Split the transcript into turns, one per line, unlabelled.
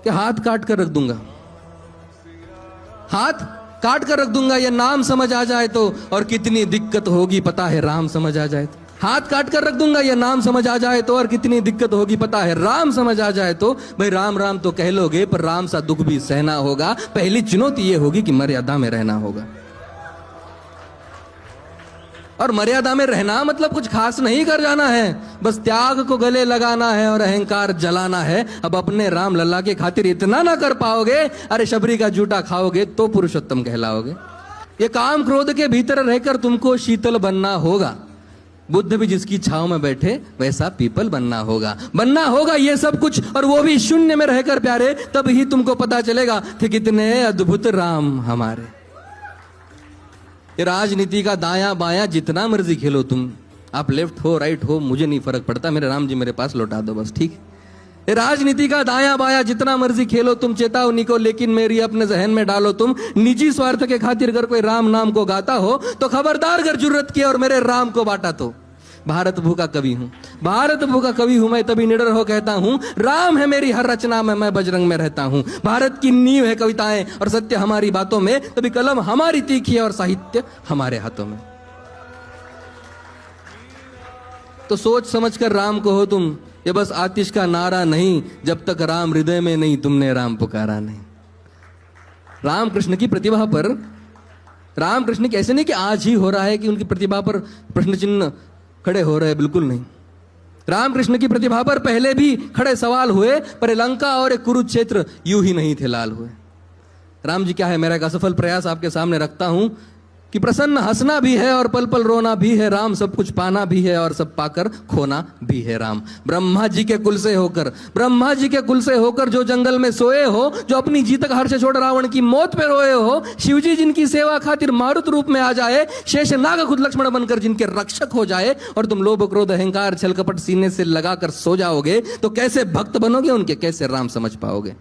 कि हाथ काट कर रख दूंगा, हाथ काट कर रख दूंगा, ये नाम समझ आ जाए तो, और कितनी दिक्कत होगी पता है राम समझ आ जाए तो। हाथ काट कर रख दूंगा, ये नाम समझ आ जाए तो, और कितनी दिक्कत होगी पता है राम समझ आ जाए तो। भाई राम राम तो कह लोगे, पर राम सा दुख भी सहना होगा। पहली चुनौती ये होगी कि मर्यादा में रहना होगा। और मर्यादा में रहना मतलब कुछ खास नहीं कर जाना है, बस त्याग को गले लगाना है और अहंकार जलाना है। अब अपने राम लल्ला के खातिर इतना ना कर पाओगे, अरे शबरी का जूठा खाओगे तो पुरुषोत्तम कहलाओगे। ये काम क्रोध के भीतर रहकर तुमको शीतल बनना होगा। बुद्ध भी जिसकी छाव में बैठे वैसा पीपल बनना होगा ये सब कुछ, और वो भी शून्य में रहकर प्यारे। तब ही तुमको पता चलेगा कि कितने अद्भुत राम हमारे। राजनीति का दाया बाया जितना मर्जी खेलो तुम, आप लेफ्ट हो राइट हो मुझे नहीं फर्क पड़ता, मेरे राम जी मेरे पास लौटा दो बस, ठीक। राजनीति का दाया बाया जितना मर्जी खेलो तुम, चेतावनी को लेकिन मेरी अपने जहन में डालो तुम। निजी स्वार्थ के खातिर अगर कोई राम नाम को गाता हो तो खबरदार, अगर जरूरत की और मेरे राम को बांटा तो। भारत भूखा कवि हूं, भारत भूखा कवि हूं मैं, तभी निडर हो कहता हूं राम है मेरी हर रचना में, मैं बजरंग में रहता हूं। भारत की नींव है कविताएं और सत्य हमारी बातों में, तभी कलम हमारी तीखी है और साहित्य हमारे हाथों में। तो सोच समझ कर राम को हो तुम, ये बस आतिश का नारा नहीं, जब तक राम हृदय में नहीं तुमने राम पुकारा नहीं। राम कृष्ण की प्रतिभा पर, राम कृष्ण की ऐसे नहीं कि आज ही हो रहा है कि उनकी प्रतिभा पर प्रश्न चिन्ह खड़े हो रहे, बिल्कुल नहीं। रामकृष्ण की प्रतिभा पर पहले भी खड़े सवाल हुए, पर लंका और कुरुक्षेत्र यूं ही नहीं थे लाल हुए। राम जी क्या है, मेरा एक असफल प्रयास आपके सामने रखता हूं कि प्रसन्न हंसना भी है और पल पल रोना भी है राम, सब कुछ पाना भी है और सब पाकर खोना भी है राम। ब्रह्मा जी के कुल से होकर, ब्रह्मा जी के कुल से होकर जो जंगल में सोए हो, जो अपनी जीतक हर्ष छोड़ रावण की मौत पे रोए हो, शिवजी जिनकी सेवा खातिर मारुत रूप में आ जाए, शेष नाग खुद लक्ष्मण बनकर जिनके रक्षक हो जाए, और तुम लोभ क्रोध अहंकार छल कपट सीने से लगाकर सो जाओगे, तो कैसे भक्त बनोगे उनके, कैसे राम समझ पाओगे।